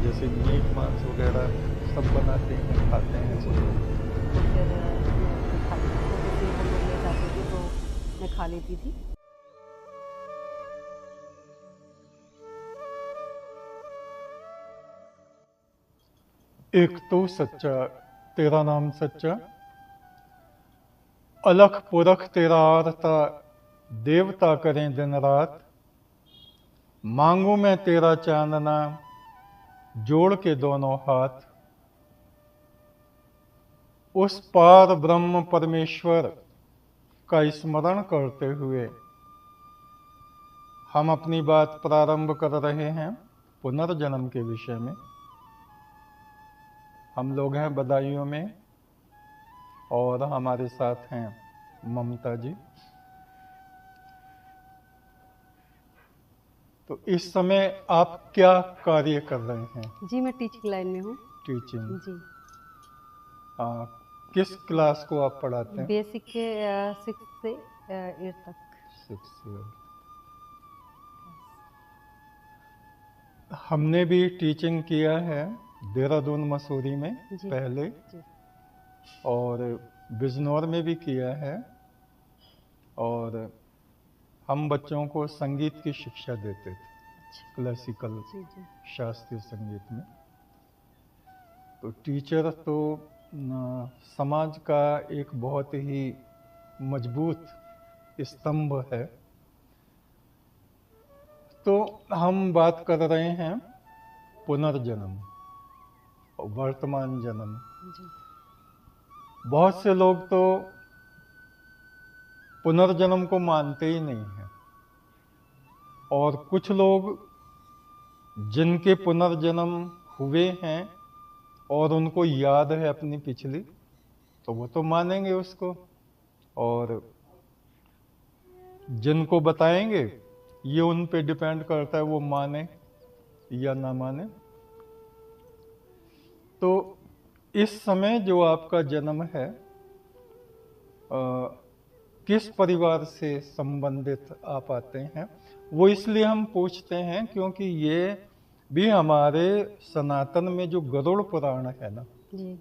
जैसे मीट मांस वगैरह सब बनाते हैं, खाते हैं जी। वो लोग। तो फिर मैं खाती थी, तो जैसे हम लोग ले जाते थे तो मैं खा लेती थी। एक तो सच्चा, तेरा नाम सच्चा, अलख पुरख तेरा आरता, देवता करें दिन रात, मांगू मैं तेरा चांदना, जोड़ के दोनों हाथ, उस पार ब्रह्म परमेश्वर का स्मरण करते हुए हम अपनी बात प्रारंभ कर रहे हैं पुनर्जन्म के विषय में। हम लोग हैं बदायूं में और हमारे साथ हैं ममता जी। तो इस समय आप क्या कार्य कर रहे हैं? जी, मैं टीचिंग लाइन में हूँ। टीचिंग। जी। किस क्लास को आप पढ़ाते हैं? बेसिक के 6 से 8 तक। 6 ईयर। हमने भी टीचिंग किया है देहरादून मसूरी में जी। पहले, जी। और बिजनौर में भी किया है, और हम बच्चों को संगीत की शिक्षा देते थे। अच्छा। क्लासिकल जी जी। शास्त्रीय संगीत में। तो टीचर तो समाज का एक बहुत ही मजबूत स्तंभ है। तो हम बात कर रहे हैं पुनर्जन्म और वर्तमान जन्म। जी। बहुत से लोग तो पुनर्जन्म को मानते ही नहीं हैं, और कुछ लोग जिनके पुनर्जन्म हुए हैं और उनको याद है अपनी पिछली, तो वो तो मानेंगे उसको, और जिनको बताएंगे ये उन पे डिपेंड करता है वो माने या ना माने। तो इस समय जो आपका जन्म है, किस परिवार से संबंधित आप आते हैं, वो इसलिए हम पूछते हैं क्योंकि ये भी हमारे सनातन में जो गरुड़ पुराण है ना, जी।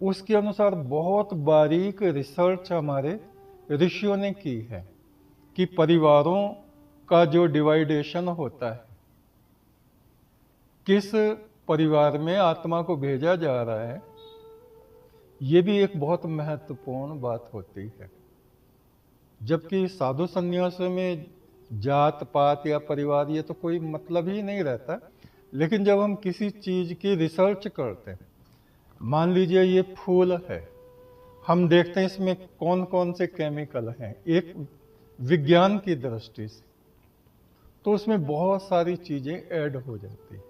उसके अनुसार बहुत बारीक रिसर्च हमारे ऋषियों ने की है कि परिवारों का जो डिवाइडेशन होता है, किस परिवार में आत्मा को भेजा जा रहा है, ये भी एक बहुत महत्वपूर्ण बात होती है। जबकि साधु संन्यासों में जात पात या परिवार ये तो कोई मतलब ही नहीं रहता। लेकिन जब हम किसी चीज की रिसर्च करते हैं, मान लीजिए ये फूल है, हम देखते हैं इसमें कौन कौन से केमिकल हैं एक विज्ञान की दृष्टि से, तो उसमें बहुत सारी चीजें ऐड हो जाती हैं।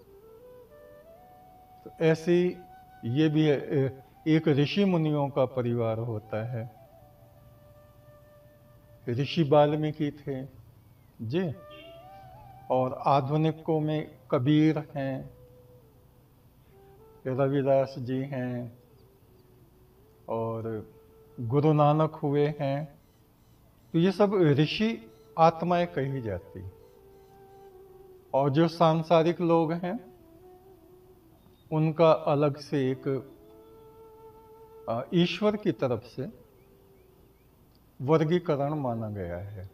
तो ऐसी ये भी एक ऋषि मुनियों का परिवार होता है। ऋषि वाल्मीकि थे जी, और आधुनिकों में कबीर हैं, रविदास जी हैं, और गुरु नानक हुए हैं। तो ये सब ऋषि आत्माएं कही जाती। और जो सांसारिक लोग हैं उनका अलग से एक ईश्वर की तरफ से वर्गीकरण माना गया है,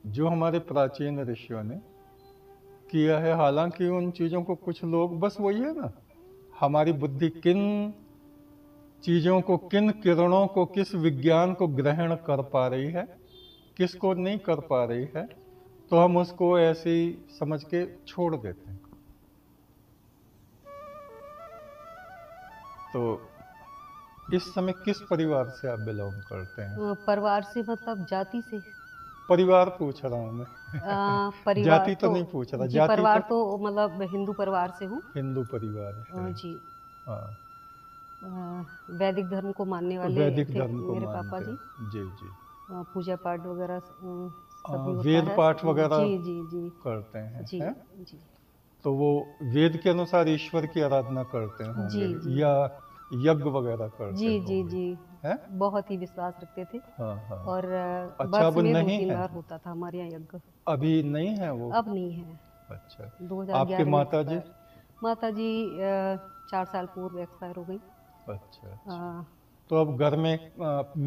जो हमारे प्राचीन ऋषियों ने किया है। हालांकि उन चीजों को कुछ लोग, बस वही है ना, हमारी बुद्धि किन चीजों को, किन किरणों को, किस विज्ञान को ग्रहण कर पा रही है, किसको नहीं कर पा रही है, तो हम उसको ऐसे ही समझ के छोड़ देते हैं। तो इस समय किस परिवार से आप बिलोंग करते हैं? परिवार से मतलब जाति से? परिवार पूछ रहा हूँ मैं। परिवार जाति तो नहीं पूछ रहा। जी, जाति परिवार तो मतलब हिंदू परिवार से हूँ। हिंदू परिवार है। जी। हाँ, वैदिक धर्म को मानने वाले वैदिक थे धर्म को मेरे पापा मानते जी। हैं। जी जी। पूजा पाठ वगैरह सभी होता वेद है। पाठ वगैरह जी जी जी करते हैं, जी हैं? जी तो वो वेद के अनुसार ईश्वर की आराधना करते होंगे जी जी या यज्ञ वगैरह करते जी जी होंगे, जी हैं? बहुत ही विश्वास रखते थे। हाँ हाँ। और अच्छा, वर्ष अब में नहीं 2-3 है? बार होता था हमारे यहाँ यज्ञ। अभी नहीं है वो? अब नहीं है। अच्छा। 2011 आपके में माता जी? माता जी 4 साल पूर्व एक्सपायर हो गई। अच्छा अच्छा। अ, तो अब घर में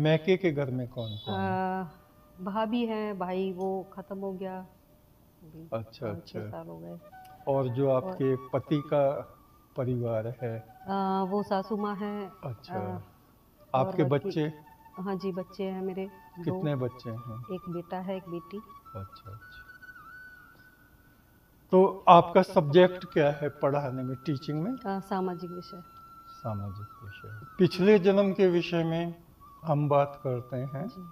मैके के घर में कौन कौन है? भाभी हैं, भाई वो ख़त्म हो गया अभी अच्छा 6 अच्छा। साल हो गए। और जो और आपके पति का परिवार है? वो सासू माँ हैं। अच्छा। और आपके बाकी बच्चे? हाँ जी, बच्चे हैं मेरे 2, कितने बच्चे हैं? एक बेटा है, एक बेटी। अच्छा अच्छा। तो आपका सब्जेक्ट क्या है पढ़ाने में, टीचिंग में? सामाजिक विषय। सामाजिक विषय। पिछले जन्म के विषय में हम बात करते हैं। जी,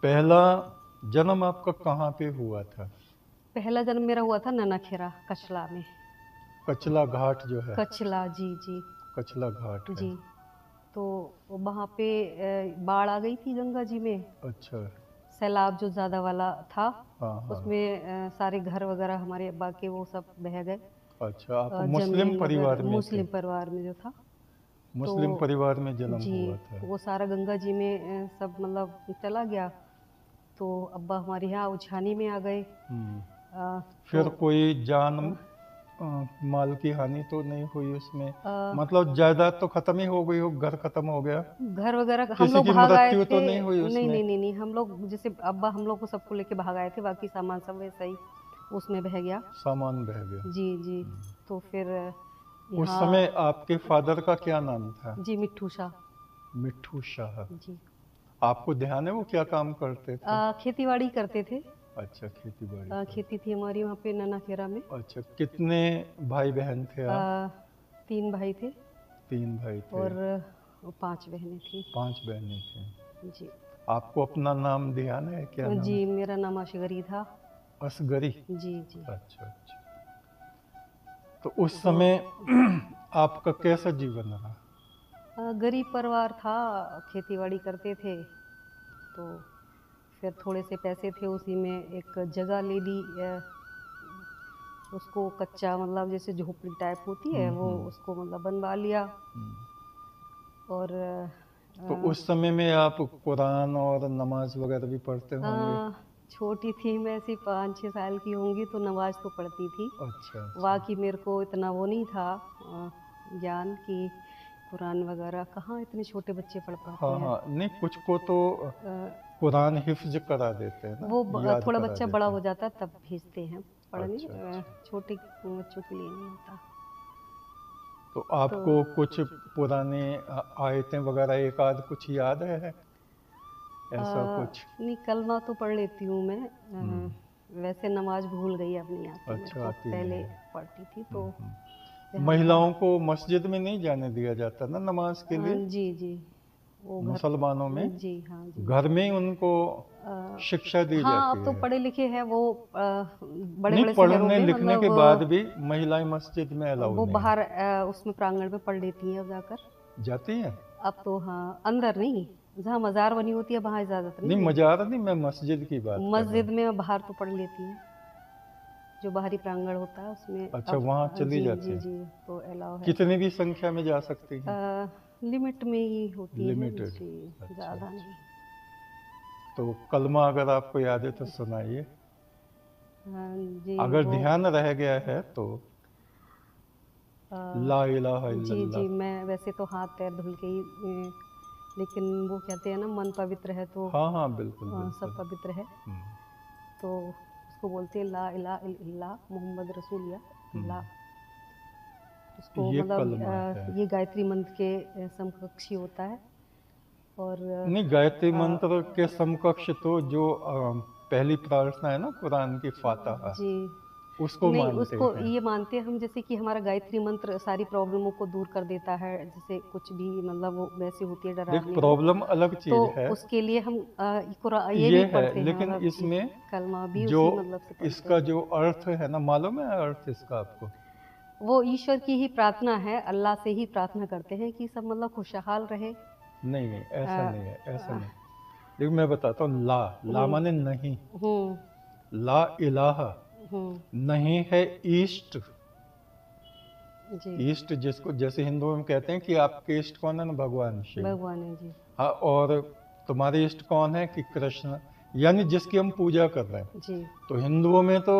पहला जन्म आपका कहाँ पे हुआ था? पहला जन्म मेरा हुआ था ननाखेरा कचला में। कचला घाट जो है? कचला, जी जी कचला घाट है। जी। तो वहाँ पे बाढ़ आ गई थी गंगा जी में। अच्छा। सैलाब जो ज़्यादा वाला था, हाँ हाँ। उसमें सारे घर वगैरह हमारे अब्बा के वो सब बह गए। अच्छा, आप मुस्लिम ज़मीन परिवार वगैरह में थे? मुस्लिम परिवार में जो था। तो मुस्लिम परिवार में जन्म जी, हुआ था। वो सारा गंगा जी में सब मतलब चला गया। तो अब्बा हमारे यहाँ उछानी में आ गए। फिर तो कोई जान अ, माल की हानि तो नहीं हुई उसमें? अ, मतलब जायदाद तो खत्म ही हो गई हो, घर खत्म हो गया? घर वगैरह हम किसी लोग की भाग आए मृत्यु थे। तो नहीं हुई नहीं उसमें? नहीं नहीं नहीं, हम लोग जैसे अब्बा हम लोग को सबको लेके भाग आए थे, बाकी सामान सब वैसा ही उसमें बह गया। सामान बह गया। जी जी। तो फिर उस यहाँ समय आपके फादर का क्या नाम था? जी मिट्ठू शाह। मिट्ठू शाह। जी। आपको ध्यान है वो क्या काम करते थे? खेती बाड़ी करते थे। अच्छा, खेती बाड़ी खेती थी हमारी वहाँ पे ननाखेरा में। अच्छा, कितने भाई बहन थे आप? 3 भाई थे 3 भाई थे। और 5 बहनें थी। 5 बहनें थी। जी आपको अपना नाम ध्यान है, क्या नाम जी, है? मेरा नाम अशगरी था। असगरी। जी जी। अच्छा अच्छा। तो उस तो समय आपका कैसा जीवन रहा? गरीब परिवार था, खेती बाड़ी करते थे। तो फिर थोड़े से पैसे थे, उसी में एक जगह ले ली। उसको कच्चा मतलब जैसे झोपड़ी टाइप होती है वो, उसको मतलब बनवा लिया। और तो उस समय में आप कुरान और नमाज वगैरह भी पढ़ते होंगे? छोटी थी मैं, ऐसी 5-6 साल की होंगी, तो नमाज तो पढ़ती थी। अच्छा अच्छा। बाकी मेरे को इतना वो नहीं था ज्ञान कि कुरान वगैरह कहाँ इतने छोटे बच्चे पढ़ पाते हाँ हैं। हाँ, नहीं कुछ को तो कुरान हिफ्ज करा देते हैं ना, वो याद थोड़ा करा बच्चा देते बड़ा हैं। हो जाता है तब भेजते हैं पढ़ने। अच्छा अच्छा। छोटे बच्चों के लिए नहीं होता। तो आपको कुछ पुराने आयतें वगैरह एक आध कुछ याद है, ऐसा कुछ? नहीं, कलमा तो पढ़ लेती हूँ मैं। वैसे नमाज भूल गई, अब नहीं आती मेरे अच्छा, को, आती पहले नहीं है। पढ़ती थी तो ध्यान महिलाओं था। को मस्जिद में नहीं जाने दिया जाता ना नमाज के लिए? जी जी, वो घर। मुसलमानों में जी हाँ जी। घर में ही उनको शिक्षा दी हाँ, जाती अब तो है। पढ़े लिखे हैं वो, बड़े नहीं, बड़े शहरों पढ़ने में लिखने के बाद मतलब भी महिलाएं मस्जिद में अलाउ वो नहीं बाहर उसमें प्रांगण में पढ़ लेती हैं अब जाकर। जाती हैं? अब तो हाँ, अंदर नहीं, जहाँ मज़ार बनी होती है वहाँ इजाज़त नहीं, नहीं है। मजार नहीं, मैं मस्जिद की बात कर रहा मस्जिद हूँ। में बाहर तो पढ़ लेती हैं, जो बाहरी प्रांगण होता है उसमें। अच्छा, अब वहाँ चली जी जाती जी हैं? जी, तो अलाउ है। कितनी भी संख्या में जा सकती हैं? लिमिट में ही होती है लिमिटेड। जी, अच्छा ज़्यादा अच्छा। नहीं। तो कलमा अगर आपको याद है तो सुनाइए, जी अगर वो ध्यान रह गया है तो। ला इलाहा जी इल्लल्लाह। जी, मैं वैसे तो हाथ पैर धुल के ही लेकिन वो कहते हैं ना, मन पवित्र है तो हाँ हाँ, बिल्कुल सब बिल्कुल। पवित्र है। तो उसको बोलते हैं ला इलाहा इल्लल्लाह मोहम्मद रसूलुल्लाह अल्लाह। उसको ये मतलब कलमा है। ये गायत्री मंत्र के समकक्षी होता है। और नहीं, गायत्री मंत्र के समकक्ष तो जो पहली प्रार्थना है ना कुरान की, फातिहा, जी उसको नहीं, मानते उसको हैं। ये मानते हैं हम जैसे कि हमारा गायत्री मंत्र सारी प्रॉब्लमों को दूर कर देता है, जैसे कुछ भी मतलब वो वैसी होती है देख, डरावनी वो, प्रॉब्लम अलग तो चीज है, उसके लिए हम ये ये भी है, पढ़ते हैं लेकिन मतलब जी, इसमें कलमा भी जो उसी मतलब से पढ़ते इसका हैं। जो अर्थ है ना, मालूम है अर्थ इसका आपको? वो ईश्वर की ही प्रार्थना है, अल्लाह से ही प्रार्थना करते हैं कि सब मतलब खुशहाल रहे। नहीं नहीं, ऐसा अ, नहीं है, ऐसा अ, नहीं। देखो मैं बताता हूँ, ला माने नहीं, हम्म ला इलाहा, हम्म नहीं है ईस्ट। जी, ईस्ट जिसको जैसे हिंदुओं में कहते हैं कि आपके इष्ट कौन है ना, भगवान शिव। भगवान है जी। हाँ, और तुम्हारे इष्ट कौन है कि कृष्ण, यानी जिसकी हम पूजा कर रहे हैं। जी तो हिंदुओं में तो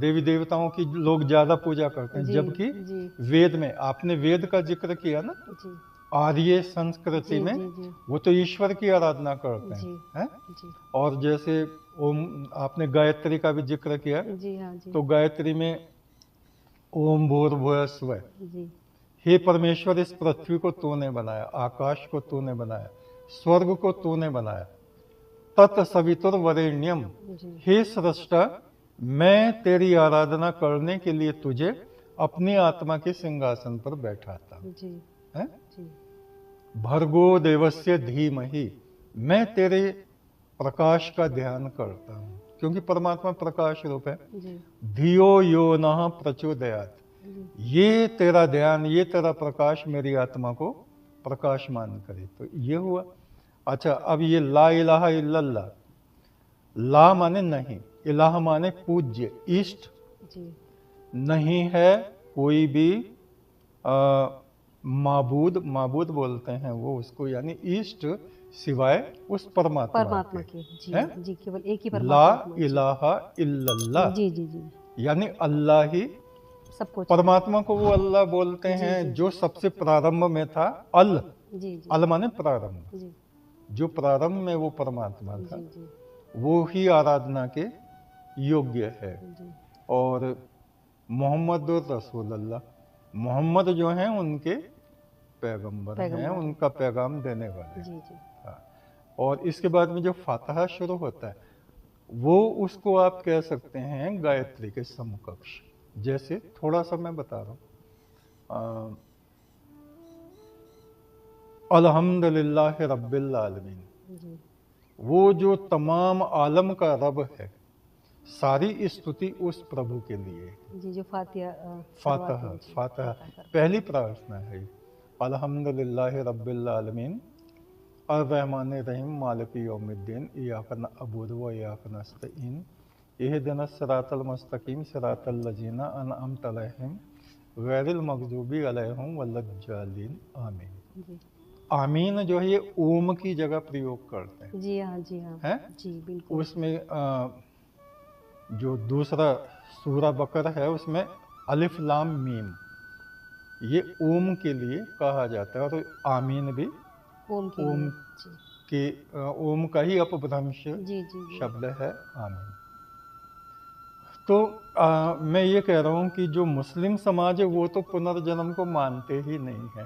देवी देवताओं की लोग ज्यादा पूजा करते हैं, जी जबकि जी वेद में, आपने वेद का जिक्र किया ना, जी आर्य संस्कृति जी में जी जी वो तो ईश्वर की आराधना करते जी हैं। जी और जैसे ओम, आपने गायत्री का भी जिक्र किया, जी हाँ जी तो गायत्री में ओम भूर्भुवः स्वः, जी हे परमेश्वर इस पृथ्वी को तूने बनाया, आकाश को तूने बनाया, स्वर्ग को तूने बनाया, तत्सवितुर्वरेण्यम, जी हे सृष्टा मैं तेरी आराधना करने के लिए तुझे अपनी आत्मा के सिंहासन पर बैठाता हूं। जी हैं? जी भर्गो देवस्य धीमहि, मैं तेरे प्रकाश का ध्यान करता हूं, क्योंकि परमात्मा प्रकाश रूप है। जी धियो यो नः प्रचोदयात्, जी ये तेरा ध्यान, ये तेरा प्रकाश मेरी आत्मा को प्रकाशमान करे। तो ये हुआ। अच्छा, अब ये ला इलाहा इल्लल्लाह, ला माने नहीं, इलाह माने पूज्य, इष्ट, जी नहीं है कोई भी माबूद, माबूद बोलते हैं वो उसको, यानी इष्ट सिवाय उस परमात्मा परमात्मा के। के जी हैं? जी केवल एक ही ला परमात्मा जी इलाहा इल्लल्लाह, जी जी जी यानी अल्लाह ही सब कुछ परमात्मा को वो अल्लाह बोलते जी, हैं जी, जो सबसे प्रारंभ में था। अल, जी जी अल माने प्रारंभ, जी जो प्रारंभ में वो परमात्मा था, जी जी वो ही आराधना के योग्य है। जी और मोहम्मद रसूलुल्लाह, मोहम्मद जो हैं उनके पैगंबर हैं, पैगंबर। उनका पैगाम देने वाले। जी जी हाँ। और इसके बाद में जो फातहा शुरू होता है, वो उसको आप कह सकते हैं गायत्री के समकक्ष। जैसे थोड़ा सा मैं बता रहा हूँ, अल्हम्दुलिल्लाह रब्बिल आलमीन, जी वो जो तमाम आलम का रब है, सारी स्तुति उस प्रभु के लिए है। जी जो फातिहा फातहा, शुरुआत है जी, फातहा कर- पहली प्रार्थना है। अल्हम्दुलिल्लाह रब्बिल आलमीन अर्रहमानिर रहीम मालिकि यौमिद्दीन इय्याका नअबुदु व इय्याका नस्तईन इहदिनस सिरातल मुस्तकीम सिरातल लजीना अनअमत अलैहिम गैरिल मगदूबी अलैहिम वलद्दालिन आमीन। जी आमीन जो है ये ओम की जगह प्रयोग करते हैं। जी हाँ जी हाँ हैं? जी बिल्कुल उसमें जो दूसरा सूरा बकर है उसमें अलिफ लाम मीम, ये ओम के लिए कहा जाता है। और आमीन भी ओम के ओम लिए जी के ओम का ही अपभ्रंश जी जी जी शब्द है आमीन। तो मैं ये कह रहा हूँ कि जो मुस्लिम समाज है वो तो पुनर्जन्म को मानते ही नहीं है।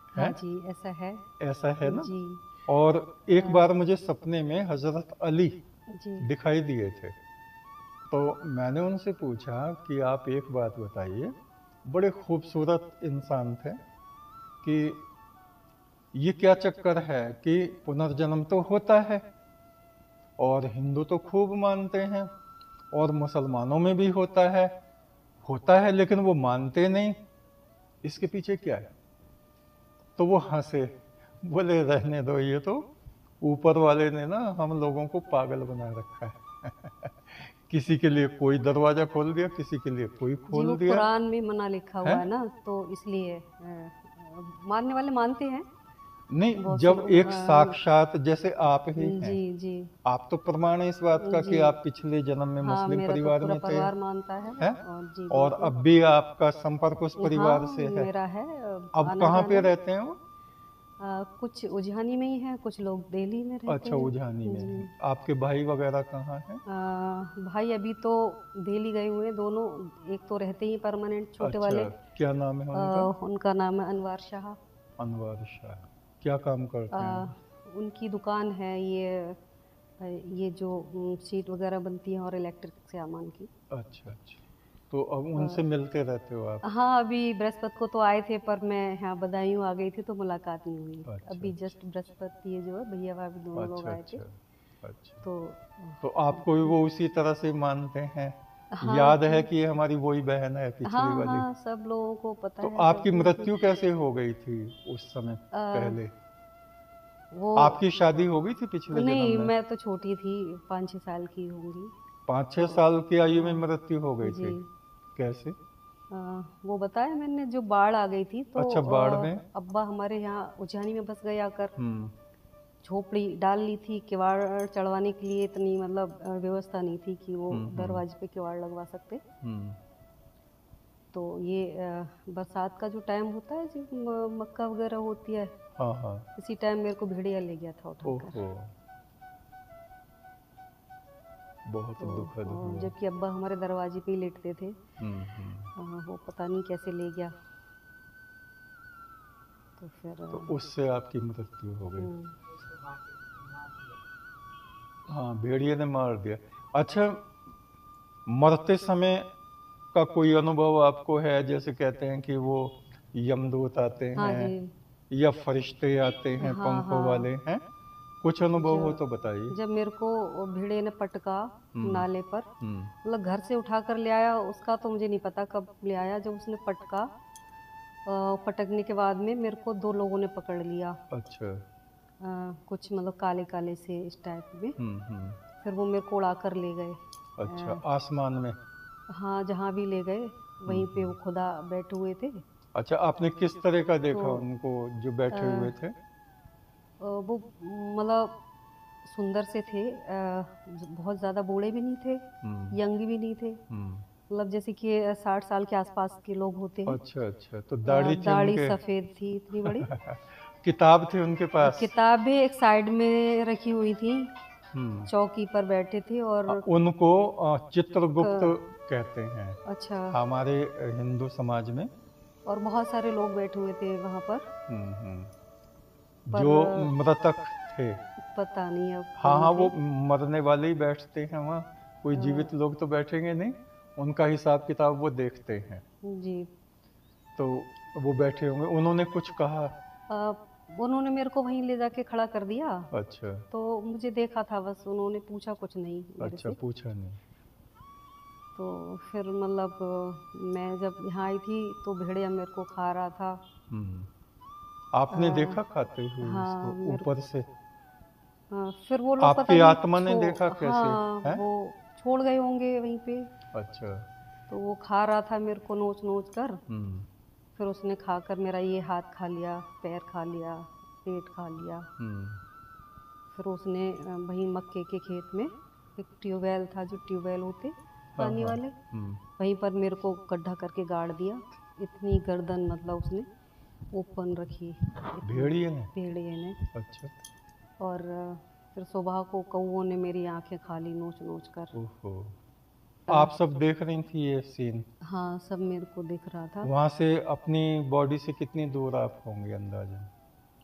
हाँ हैं? जी ऐसा है ऐसा है ना। जी और एक बार मुझे सपने में हजरत अली जी दिखाई दिए थे, तो मैंने उनसे पूछा कि आप एक बात बताइए, बड़े खूबसूरत इंसान थे, कि ये क्या चक्कर है कि पुनर्जन्म तो होता है और हिंदू तो खूब मानते हैं और मुसलमानों में भी होता है लेकिन वो मानते नहीं, इसके पीछे क्या है? तो वो हंसे, बोले रहने दो, ये तो ऊपर वाले ने ना हम लोगों को पागल बना रखा है किसी के लिए कोई दरवाजा खोल दिया, किसी के लिए कोई जी खोल वो दिया। कुरान में मना लिखा हुआ हैं? है ना, तो इसलिए मानने वाले मानते हैं नहीं, बहुत जब से एक साक्षात जैसे आप ही हैं, जी जी आप तो प्रमाण है इस बात का कि जी आप पिछले जन्म में हाँ मुस्लिम मेरा तो परिवार पूरा में थे। परिवार मानता है हैं? और जी और बिल्कुल अब भी आपका संपर्क उस परिवार हाँ से है। मेरा है अब आना कहाँ पे जाना रहते हैं वो? कुछ उज्हानी में ही है, कुछ लोग दिल्ली में रहते अच्छा, हैं उजानी में जी है। आपके भाई वगैरह कहाँ हैं? भाई अभी तो दिल्ली गए हुए हैं दोनों, एक तो रहते ही परमानेंट छोटे वाले अच्छा, क्या नाम है उनका? उनका नाम है अनवार शाह। अनवर शाह। क्या काम करते हैं? उनकी दुकान है ये जो सीट वगैरह बनती है और इलेक्ट्रिक सामान की। अच्छा अच्छा, तो अब उनसे मिलते रहते हो आप? हाँ अभी बृहस्पति को तो आए थे, पर मैं यहाँ बदायूं आ गई थी तो मुलाकात नहीं हुई। अच्छा, अभी जस्ट बृहस्पति ये जो है भैया भाभी दोनों लोग अच्छा आए थे। अच्छा अच्छा। तो आपको भी वो उसी तरह से मानते हैं? हाँ याद जी है कि ये हमारी वही बहन है पिछली हाँ वाली? हाँ सब लोगों को पता तो है। आपकी सब मृत्यु कैसे हो गई थी उस समय पहले? वो आपकी शादी हो गई थी पिछले नहीं, जन्म में? मैं तो छोटी थी, 5-6 साल की होंगी। 5-6 साल की आयु में मृत्यु हो गई जी थी? कैसे? वो बताया मैंने, जो बाढ़ आ गई थी तो अच्छा, बाढ़ में? अब्बा हमारे यहाँ उज्जैनी में बस गए आकर, हम्म। झोपड़ी डाल ली थी, किवाड़ चढ़वाने के लिए इतनी मतलब व्यवस्था नहीं थी कि वो दरवाजे पे किवाड़ लगवा सकते। तो ये बरसात का जो टाइम होता है, जब मक्का वगैरह होती है, हाँ हाँ। इसी टाइम मेरे को भेड़िया ले गया था उठाकर। ओहो, बहुत तो दुखद हुआ। जबकि अब्बा हमारे दरवाजे पे ही लेटते थे। वो पता नहीं कैसे ले गया। तो फिर तो उससे आपकी मृत्यु हो गई। हाँ, भेड़िए ने मार दिया। अच्छा, मरते समय का कोई अनुभव आपको है? जैसे कहते हैं कि वो यमदूत आते हाँ हैं जी। या फरिश्ते आते हैं हाँ पंखों वाले हाँ। हैं, कुछ अनुभव हो जब तो बताइए। जब मेरे को वो भेड़े ने पटका नाले पर, हम्म। मतलब घर से उठा कर ले आया, उसका तो मुझे नहीं पता कब ले आया। जब उसने पटका, पटकने के बाद में मेरे को 2 लोगों ने पकड़ लिया। अच्छा। कुछ मतलब काले काले से इस टाइप में। हम्म। फिर वो मेरे को उड़ा कर ले गए। अच्छा, आसमान में? हाँ, जहाँ भी ले गए वहीं पे वो खुदा बैठे हुए थे। अच्छा, आपने किस तरह का देखा तो उनको जो बैठे हुए थे? वो मतलब सुंदर से थे, बहुत ज़्यादा बूढ़े भी नहीं थे, यंग भी नहीं थे, मतलब जैसे कि 60 साल के आसपास के लोग होते हैं। अच्छा अच्छा, तो दाढ़ी थी दाढ़ी उनके? सफ़ेद थी इतनी बड़ी। किताब थी उनके पास? किताबें एक साइड में रखी हुई थी, चौकी पर बैठे थे। और उनको चित्रगुप्त क- कहते हैं अच्छा। हमारे हिंदू समाज में। और बहुत सारे लोग बैठे हुए थे वहाँ पर। जो पर मृतक थे। पता नहीं अब हाँ कौन हाँ, थे। वो मरने वाले ही बैठते हैं वहाँ, कोई जीवित लोग तो बैठेंगे नहीं। उनका हिसाब किताब वो देखते हैं। जी। तो वो बैठे होंगे, उन्होंने कुछ कहा? उन्होंने मेरे को वहीं ले जाके खड़ा कर दिया। अच्छा। तो मुझे देखा था बस, उन्होंने पूछा कुछ नहीं मेरे अच्छा, से। पूछा नहीं। तो फिर मतलब मैं जब यहाँ आई थी तो भेड़िया मेरे को खा रहा था। आपने देखा खाते हुए हाँ, उसको ऊपर से? फिर वो लोग पता आपकी नहीं आत्मा ने देखा कैसे हाँ, है? वो छोड़ गए होंगे वहीं पे। अच्छा। तो वो खा रहा था मेरे को नोच नोच कर। फिर उसने खाकर मेरा ये हाथ खा लिया, पैर खा लिया, पेट खा लिया। फिर उसने वहीं मक्के के खेत में एक ट्यूबवेल था, जो ट्यूबवेल होते पानी वाले, वहीं पर मेरे को गड्ढा करके गाड़ दिया। इतनी गर्दन मतलब उसने ओपन रखी भेड़िए ने? भेड़िए ने। अच्छा। और फिर सुबह को कौओं ने मेरी आंखें खा ली नोच नोच कर। ओहो, आप सब देख रही थी ये सीन? हाँ, सब मेरे को दिख रहा था। वहाँ से अपनी बॉडी से कितनी दूर आप होंगे अंदाजा?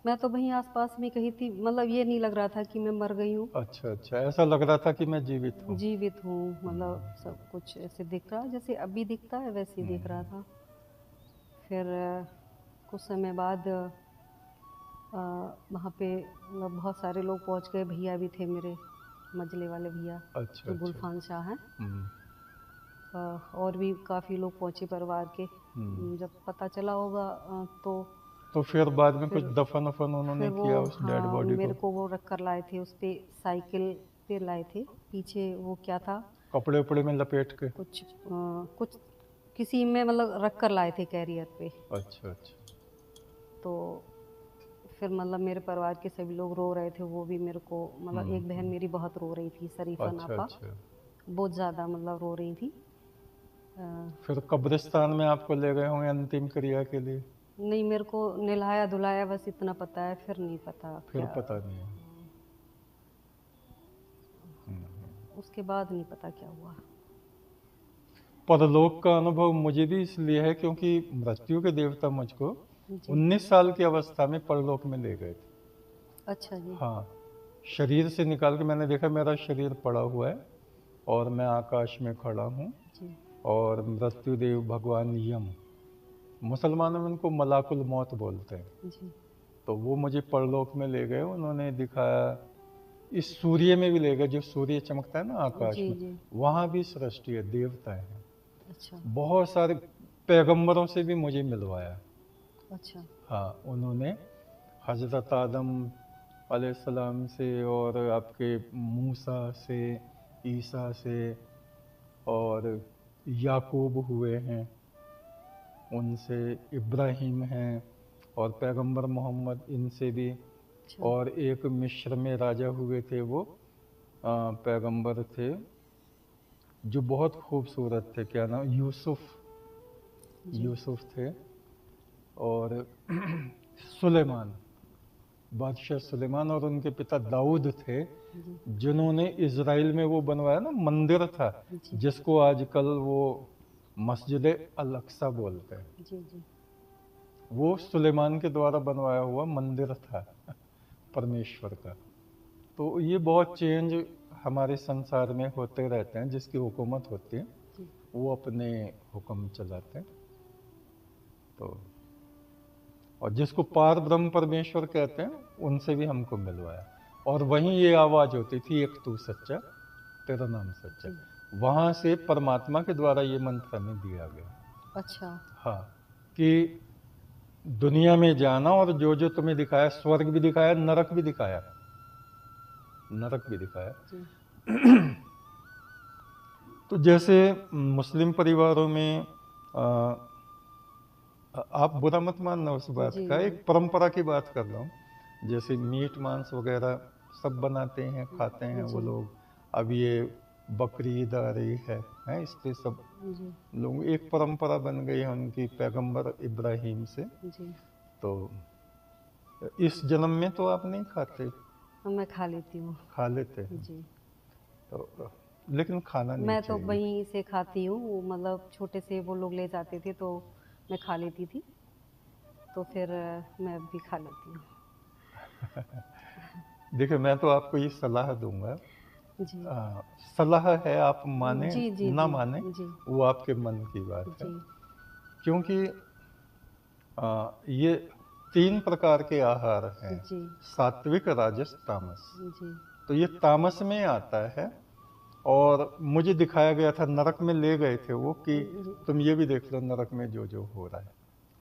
मैं तो वहीं आसपास में कहीं थी, मतलब ये नहीं लग रहा था कि मैं मर गई हूँ। अच्छा अच्छा, ऐसा लग रहा था कि मैं जीवित हूँ। जीवित हूँ, मतलब सब कुछ ऐसे दिख रहा, जैसे अभी दिखता है वैसे ही दिख रहा था। फिर कुछ समय बाद वहाँ पे मतलब बहुत सारे लोग पहुँच गए। भैया भी थे मेरे, मजले वाले भैया। अच्छा, जो गुलफान शाह हैं। और भी काफ़ी लोग पहुँचे परिवार के। जब पता चला होगा तो फिर बाद में कुछ दफन वफन उन्होंने फिर वो, किया उस डेड हाँ, बॉडी मेरे को? को वो रख कर लाए थे, उस पे साइकिल पे लाए थे। पीछे वो क्या था, कपड़े उपड़े में लपेट के? कुछ किसी में मतलब रख कर लाए थे कैरियर पे। अच्छा अच्छा। तो फिर मतलब मेरे परिवार के सभी लोग रो रहे थे, वो भी मेरे को, मतलब एक बहन मेरी बहुत रो रही थी, शरीफा अच्छा नापा, अच्छा। बहुत ज़्यादा मतलब रो रही थी। फिर कब्रिस्तान में आपको ले गए होंगे अंतिम क्रिया के लिए? नहीं, मेरे को नहलाया धुलाया बस इतना पता है, फिर नहीं पता फिर क्या। पता नहीं है। उसके बाद नहीं पता क्या हुआ। परलोक का अनुभव मुझे भी इसलिए है क्योंकि मृत्यु के देवता मुझको जी। 19 साल की अवस्था में परलोक में ले गए थे। अच्छा जी। हाँ, शरीर से निकाल के मैंने देखा मेरा शरीर पड़ा हुआ है और मैं आकाश में खड़ा हूँ। जी। और मृत्युदेव भगवान यम, मुसलमानों में उनको मलाकुल मौत बोलते हैं। जी। तो वो मुझे परलोक में ले गए, उन्होंने दिखाया। इस सूर्य में भी ले गए, जो सूर्य चमकता है ना आकाश जी। में, जी। वहाँ भी सृष्टि है, देवता है। अच्छा। बहुत सारे पैगंबरों से भी मुझे मिलवाया। अच्छा। हाँ, उन्होंने हजरत आदम अलैहिस्सलाम से और आपके मूसा से, ईसा से, और याकूब हुए हैं उनसे, इब्राहिम हैं, और पैगंबर मोहम्मद, इनसे भी अच्छा। और एक मिस्र में राजा हुए थे, वो पैगंबर थे जो बहुत खूबसूरत थे, क्या नाम, यूसुफ, जी यूसुफ थे। और सुलेमान, बादशाह सुलेमान और उनके पिता दाऊद थे, जी जिन्होंने इज़राइल में वो बनवाया ना मंदिर था, जी जिसको आजकल वो मस्जिद अल अक्सा बोलते हैं। जी जी वो सुलेमान के द्वारा बनवाया हुआ मंदिर था परमेश्वर का। तो ये बहुत चेंज हमारे संसार में होते रहते हैं, जिसकी हुकूमत होती है जी वो अपने हुक्म चलाते हैं। तो और जिसको पार ब्रह्म परमेश्वर कहते हैं, उनसे भी हमको मिलवाया। और वहीं ये आवाज़ होती थी, एक तू सच्चा, तेरा नाम सच्चा। जी। वहाँ से परमात्मा के द्वारा ये मंत्र हमें दिया गया। अच्छा। हाँ, कि दुनिया में जाना और जो जो तुम्हें दिखाया, स्वर्ग भी दिखाया, नरक भी दिखाया, नरक भी दिखाया। जी तो जैसे मुस्लिम परिवारों में आप बुरा मत मानना उस बात जी का, जी एक परंपरा की बात कर रहा हूँ। जैसे मीट मांस वगैरह सब बनाते हैं, खाते हैं वो जी लोग। अब ये बकरी ईद आ रही है, इस पे सब जी लोग, एक परंपरा बन गई है उनकी पैगंबर इब्राहिम से। जी। तो इस जन्म में तो आप नहीं खाते? मैं खा लेती हूँ। खा लेते हैं जी। तो, लेकिन खाना नहीं मैं तो चाहिए। वहीं से खाती हूँ, वो मतलब छोटे से वो लोग ले जाते थे तो मैं खा लेती थी, तो फिर मैं भी खा लेती हूँ। देखिए, मैं तो आपको ये सलाह दूंगा, जी सलाह है, आप माने जी जी ना जी माने जी वो आपके मन की बात है। जी क्योंकि ये 3 प्रकार के आहार हैं, जी सात्विक, राजस, तामस। जी तो ये तामस में आता है। और मुझे दिखाया गया था, नरक में ले गए थे वो, कि जी तुम ये भी देख लो नरक में जो जो हो रहा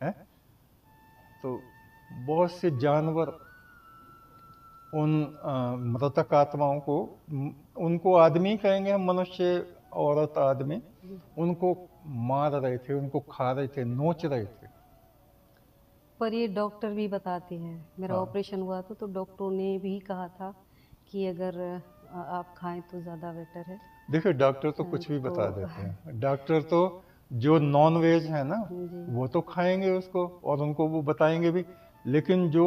है? तो बहुत से जानवर उन मृतक आत्माओं को, उनको आदमी कहेंगे हम, मनुष्य, औरत, आदमी, जी। उनको मार रहे थे, उनको खा रहे थे, नोच रहे थे। पर ये डॉक्टर भी बताते हैं, मेरा हाँ, ऑपरेशन हुआ था तो डॉक्टरों ने भी कहा था कि अगर आप खाएं तो ज़्यादा बेटर है। देखिए डॉक्टर तो कुछ भी तो बता देते हैं। डॉक्टर तो जो नॉन वेज है ना, जी वो तो खाएंगे उसको, और उनको वो बताएंगे भी। लेकिन जो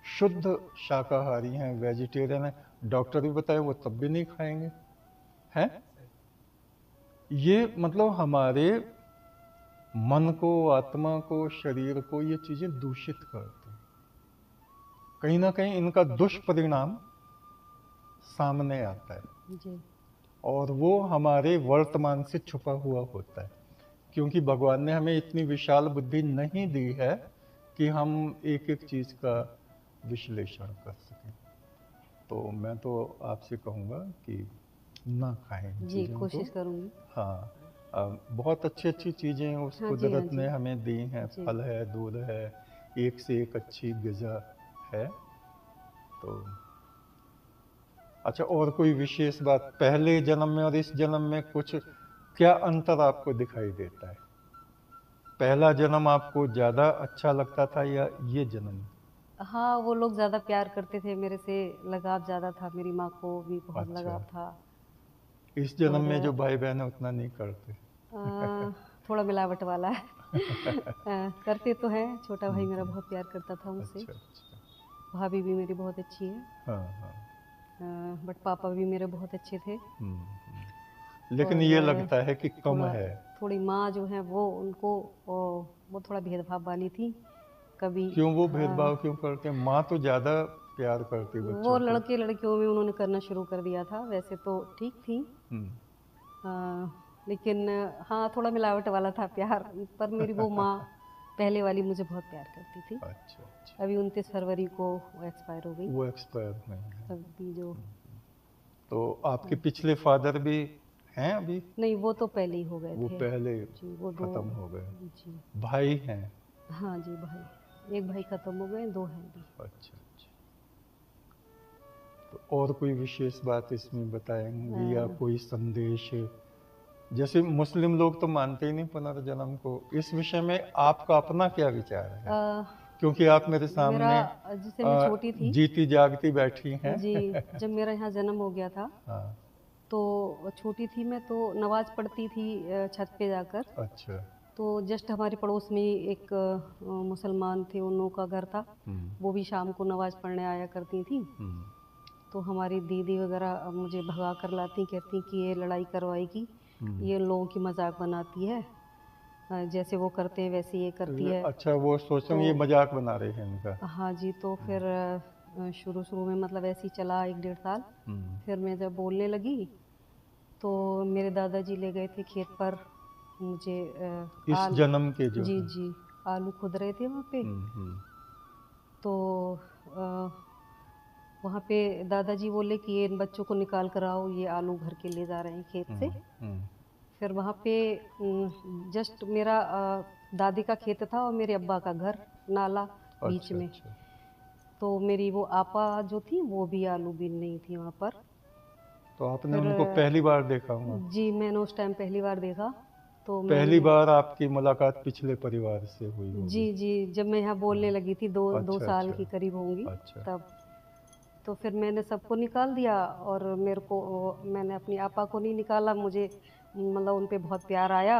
शुद्ध शाकाहारी हैं, वेजिटेरियन हैं, डॉक्टर भी बताए वो तब भी नहीं खाएंगे, हैं? ये मतलब हमारे मन को, आत्मा को, शरीर को ये चीजें दूषित करती हैं। कहीं ना कहीं इनका दुष्परिणाम सामने आता है, जी और वो हमारे वर्तमान से छुपा हुआ होता है। क्योंकि भगवान ने हमें इतनी विशाल बुद्धि नहीं दी है कि हम एक एक चीज का विश्लेषण कर सकें। तो मैं तो आपसे कहूँगा कि ना खाएं इन जी चीज़ों को। कोशिश करूँगी। हाँ, बहुत अच्छी अच्छी चीज़ें उस हाँ जी हाँ कुदरत जी ने हमें दी हैं। जी फल है, दूध है, एक से एक अच्छी ग़िज़ा है। तो अच्छा, और कोई विशेष बात पहले जन्म में और इस जन्म में कुछ क्या अंतर आपको दिखाई देता है? पहला जन्म आपको ज़्यादा अच्छा लगता था या ये जन्म? हाँ, वो लोग ज़्यादा प्यार करते थे मेरे से, लगाव ज़्यादा था, मेरी माँ को भी बहुत अच्छा, लगाव था। इस जन्म और में जो भाई बहन है उतना नहीं करते। थोड़ा मिलावट वाला है। करते तो हैं, छोटा भाई मेरा हम्म, बहुत प्यार करता था मुझसे, अच्छा अच्छा। भाभी भी मेरी बहुत अच्छी है, हाँ हाँ। बट पापा भी मेरे बहुत अच्छे थे। लेकिन और ये लगता है कि कम थोड़ा है। थोड़ी माँ जो है वो उनको वो थोड़ा भेदभाव वाली थी कभी। क्यों वो भेदभाव क्यों करते हैं? माँ तो ज़्यादा प्यार करती वो बच्चों को। लड़के लड़कियों में उन्होंने करना शुरू कर दिया था, वैसे तो ठीक थी। हम्म, लेकिन हाँ, थोड़ा मिलावट वाला था प्यार। पर मेरी वो माँ पहले वाली मुझे बहुत प्यार करती थी। अच्छा अच्छा। अभी 29 फरवरी को वो एक्सपायर हो गई। वो एक्सपायर नहीं है। अभी जो तो आपके पिछले फादर भी हैं अभी? नहीं, वो तो पहले ही हो गए वो थे पहले जी। वो दो खत्म हो गए। जी। भाई हैं? हाँ जी, भाई, एक भाई खत्म हो गए, दो हैं अभी। अच्छा अच्छा। तो और कोई विशेष बात इसमें बताएंगे या कोई संदेश? जैसे मुस्लिम लोग तो मानते ही नहीं पुनर्जन्म को, इस विषय में आपका अपना क्या विचार है? क्योंकि आप मेरे सामने मेरा जिससे मैं छोटी थी जीती जागती बैठी हैं। जी, जब मेरा यहाँ जन्म हो गया था हाँ। तो छोटी थी मैं, तो नमाज पढ़ती थी छत पे जाकर। अच्छा। तो जस्ट हमारे पड़ोस में ही एक मुसलमान थे, उन लोगों का घर था। वो भी शाम को नमाज पढ़ने आया करती थी। तो हमारी दीदी वगैरह मुझे भगा कर लाती, कहती कि ये लड़ाई करवाएगी, ये लोगों की मजाक बनाती है, जैसे वो करते हैं वैसे ये करती है। अच्छा, वो सोचते हैं ये मजाक बना रहे हैं इनका। हाँ जी। तो फिर शुरू शुरू में मतलब ऐसे ही चला 1-1.5 साल। फिर मैं जब बोलने लगी तो मेरे दादाजी ले गए थे खेत पर मुझे इस जन्म के जो जी जी आलू खुद रहे थे वहाँ पे। तो वहाँ पे दादाजी बोले कि ये इन बच्चों को निकाल कर आओ, ये आलू घर के ले जा रहे हैं खेत से। फिर वहाँ पे जस्ट मेरा दादी का खेत था और मेरे अब्बा का घर, नाला बीच में। तो मेरी वो आपा जो थी वो भी आलू बीन नहीं थी वहाँ पर। तो आपने उनको पहली बार देखा होगा? जी, मैंने उस टाइम पहली बार देखा। तो पहली बार आपकी मुलाकात पिछले परिवार से हुई होगी? जी जी, जब मैं यहाँ बोलने लगी थी, दो साल की करीब होंगी तब। तो फिर मैंने सबको निकाल दिया और मेरे को, मैंने अपनी आपा को नहीं निकाला। मुझे मतलब उन पे बहुत प्यार आया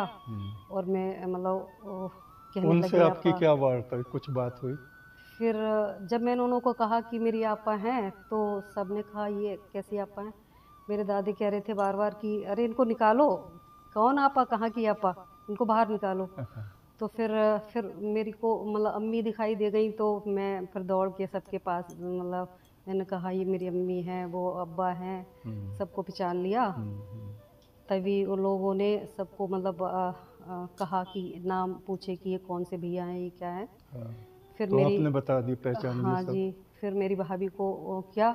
और मैं मतलब कहने लगी उनसे आपकी क्या वार्ता हुई, कुछ बात हुई? फिर जब मैंने उन्हों को कहा कि मेरी आपा हैं, तो सबने कहा ये कैसी आपा हैं। मेरे दादी कह रहे थे बार बार कि अरे इनको निकालो, कौन आपा, कहाँ की आपा, इनको बाहर निकालो। तो फिर मेरी को मतलब अम्मी दिखाई दे गई। तो मैं फिर दौड़ के सबके पास मतलब मैंने कहा ये मेरी अम्मी हैं, वो अब्बा हैं, सबको पहचान लिया। तभी उन लोगों ने सबको मतलब कहा कि नाम पूछे कि ये कौन से भैया हैं, ये क्या है। फिर तो मेरी आपने बता दी, पहचान ली सब? जी। फिर मेरी भाभी को क्या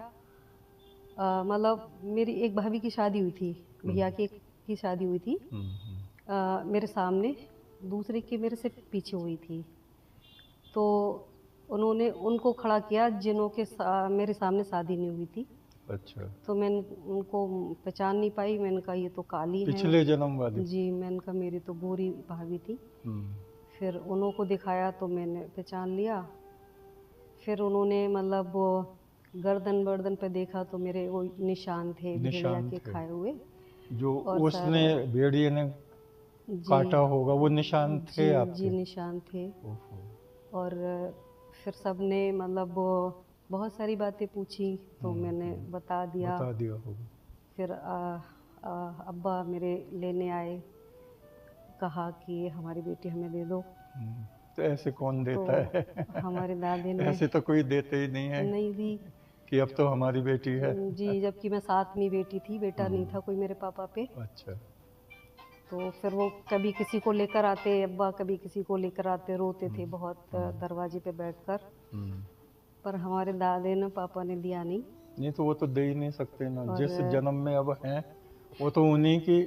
मतलब मेरी एक भाभी की शादी हुई थी, भैया की शादी हुई थी मेरे सामने, दूसरे की मेरे से पीछे हुई थी। तो उन्होंने उनको खड़ा किया जिन्हों के मेरे सामने शादी नहीं हुई थी। अच्छा। तो मैंने उनको पहचान नहीं पाई। मैंने कहा ये तो काली हैं, पिछले जन्म वाली? जी, मैंने कहा मेरी तो गोरी भाभी थी। फिर उन्हों को दिखाया तो मैंने पहचान लिया। फिर उन्होंने मतलब गर्दन वर्दन पे देखा तो मेरे वो निशान थे भेड़िया के खाए हुए, जो उसने भेड़िए ने काटा होगा, वो निशान थे आपके? जी, निशान थे। और फिर सबने मतलब बहुत सारी बातें पूछी तो मैंने बता दिया होगा। फिर अब्बा मेरे लेने आए, कहा कि हमारी बेटी हमें दे दो। तो ऐसे कौन देता है? हमारे दादी ने ऐसे तो कोई देते ही नहीं है। नहीं दी कि अब तो हमारी बेटी है। जी, जबकि मैं सातवीं बेटी थी, बेटा नहीं था कोई मेरे पापा पे। अच्छा। तो फिर वो कभी किसी को लेकर आते अब्बा, कभी किसी को लेकर आते, रोते थे बहुत दरवाजे पे बैठकर। पर हमारे दादे ने पापा ने दिया नहीं। तो वो तो दे ही नहीं सकते ना, जिस जन्म में अब हैं वो तो उन्हीं की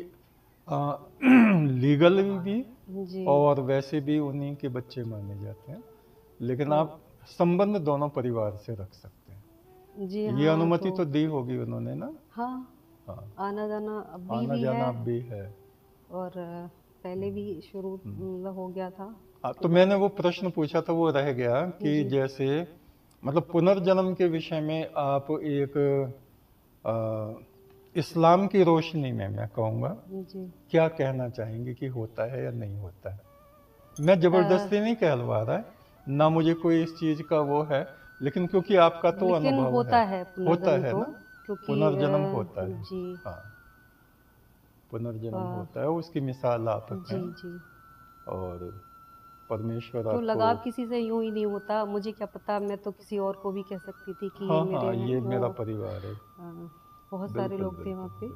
लीगल भी जी। और वैसे भी उन्हीं के बच्चे माने जाते हैं। लेकिन आप संबंध दोनों परिवार से रख सकते हैं जी। ये अनुमति तो दी होगी उन्होंने ना? हाँ, आना जाना अब भी है और पहले भी शुरू हो गया था। तो मैंने वो प्रश्न पूछा था, वो रह गया कि जैसे मतलब पुनर्जन्म के विषय में आप एक इस्लाम की रोशनी में मैं कहूँगा क्या कहना चाहेंगे कि होता है या नहीं होता है? मैं जबरदस्ती नहीं कहलवा रहा है ना, मुझे कोई इस चीज का वो है, लेकिन क्योंकि आपका तो अनुभव होता है ना, पुनर्जन्म होता है जी। हाँ, पुनर्जन्म होता है, उसकी मिसाल आप हैं। और परमेश्वर आपको, तो लगाव किसी से यूं ही नहीं होता। मुझे क्या पता, मैं तो किसी और को भी कह सकती थी कि हाँ, ये मेरा परिवार है। बहुत सारे लोग थे वहाँ पे।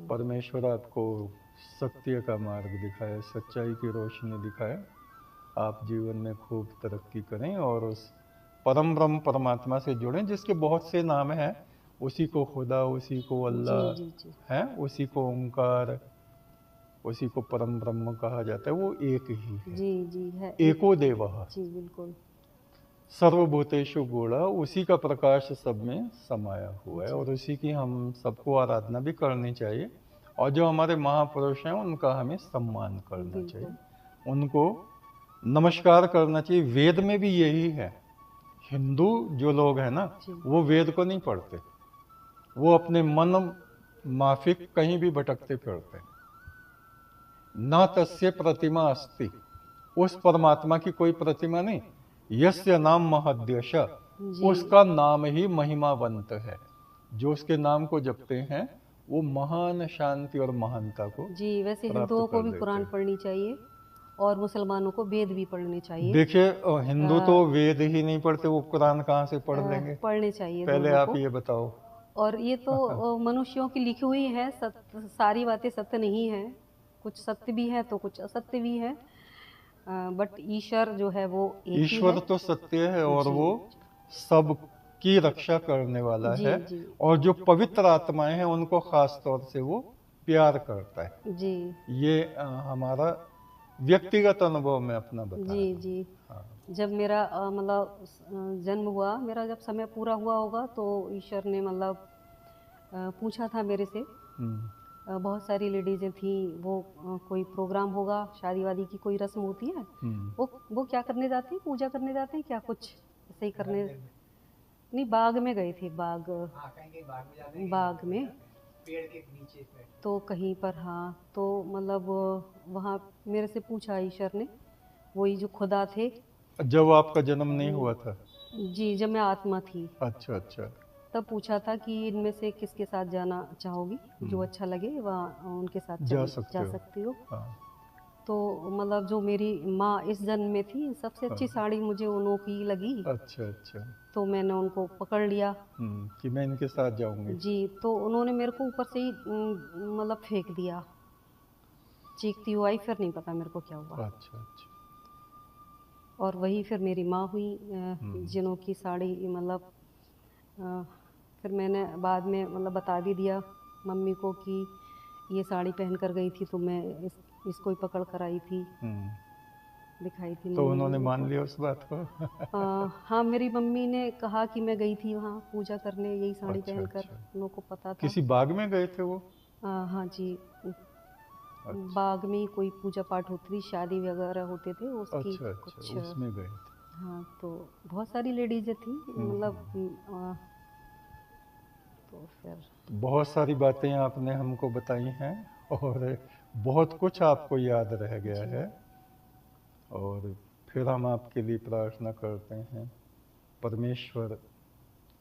परमेश्वर आपको सत्य का मार्ग दिखाए, सच्चाई की रोशनी दिखाए, आप जीवन में खूब तरक्की करें और उस परम ब्रह्म परमात्मा से जुड़ें जिसके बहुत से नाम हैं। उसी को खुदा, उसी को अल्लाह है, उसी को ओंकार, उसी को परम ब्रह्म कहा जाता है। वो एक ही है जी है, एको देवः जी, बिल्कुल। सर्वभूतेषु गूढ़ः, उसी का प्रकाश सब में समाया हुआ है और उसी की हम सबको आराधना भी करनी चाहिए। और जो हमारे महापुरुष हैं उनका हमें सम्मान करना चाहिए, उनको नमस्कार करना चाहिए। वेद में भी यही है। हिंदू जो लोग हैं ना, वो वेद को नहीं पढ़ते, वो अपने मन माफिक कहीं भी भटकते फिरते। न तस्य प्रतिमा अस्ति, उस परमात्मा की कोई प्रतिमा नहीं। यस्य नाम महद्यश, उसका नाम ही महिमावंत है। जो उसके नाम को जपते हैं वो महान शांति और महानता को जी। वैसे हिंदुओं को भी कुरान पढ़नी चाहिए और मुसलमानों को वेद भी पढ़ने चाहिए। देखिए, हिंदू तो वेद ही नहीं पढ़ते, वो कुरान कहाँ से पढ़ लेंगे? पढ़ने चाहिए पहले आप ये बताओ। और ये तो मनुष्यों की लिखी हुई है, सारी बातें सत्य नहीं है, कुछ सत्य भी है तो कुछ असत्य भी है। बट ईश्वर जो है वो एक ईश्वर ही है। तो सत्य है और वो सब की रक्षा करने वाला है। जी। और जो पवित्र आत्माएं हैं उनको खास तौर से वो प्यार करता है जी। ये हमारा व्यक्तिगत अनुभव में अपना बता। जी। हाँ। जब मेरा मतलब जन्म हुआ, मेरा जब समय पूरा हुआ होगा तो ईश्वर ने मतलब पूछा था मेरे से। बहुत सारी लेडीजें थी, वो कोई प्रोग्राम होगा, शादी वादी की कोई रस्म होती है, वो क्या करने जाते हैं, पूजा करने जाते हैं क्या, कुछ ऐसे ही करने नहीं, बाग में गए थे, बाग में पेड़ के नीचे तो कहीं पर। हाँ, तो मतलब वहाँ मेरे से पूछा ईश्वर ने, वही जो खुदा थे। जब आपका जन्म नहीं हुआ था? जी, जब मैं आत्मा थी। अच्छा। तब पूछा था कि इनमें से किसके साथ जाना चाहोगी, जो अच्छा लगे वहाँ उनके साथ जा सकती हो। हाँ। तो मतलब जो मेरी माँ इस जन्म में थी, सबसे अच्छी साड़ी मुझे उन्हों की लगी। अच्छा। तो मैंने उनको पकड़ लिया कि मैं इनके साथ जाऊंगी। जी। तो उन्होंने मेरे को ऊपर से ही मतलब फेंक दिया, चीखती हुई आई, फिर नहीं पता मेरे को क्या हुआ। अच्छा। और वही फिर मेरी माँ हुई जिन्हों की साड़ी मतलब फिर मैंने बाद में मतलब बता भी दिया मम्मी को कि ये साड़ी पहन कर गई थी तो मैं इसको ही पकड़ कर आई थी, दिखाई थी। तो उन्होंने मान लिया उस बात को? हाँ, मेरी मम्मी ने कहा कि मैं गई थी वहाँ पूजा करने यही साड़ी पहनकर। उन को पता था। किसी बाग में गए थे वो? हाँ जी। बाग में कोई पूजा पाठ होती थी, शादी वगैरह होते थे उसकी। कुछ उसमें गए थे। हाँ, तो बहुत सारी लेडीजें थी मतलब तो फिर बहुत सारी बातें आपने हमको बताई हैं और बहुत कुछ आपको याद रह गया है। और फिर हम आपके लिए प्रार्थना करते हैं, परमेश्वर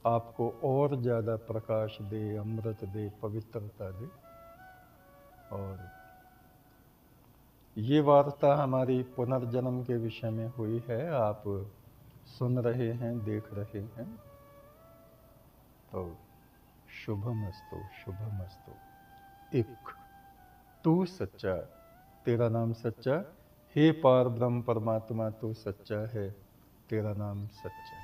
आपको और ज़्यादा प्रकाश दे, अमृत दे, पवित्रता दे। और ये वार्ता हमारी पुनर्जन्म के विषय में हुई है, आप सुन रहे हैं, देख रहे हैं। तो शुभमस्तु, शुभमस्तु। एक तू सच्चा, तेरा नाम सच्चा, हे पार ब्रह्म परमात्मा तू सच्चा है, तेरा नाम सच्चा।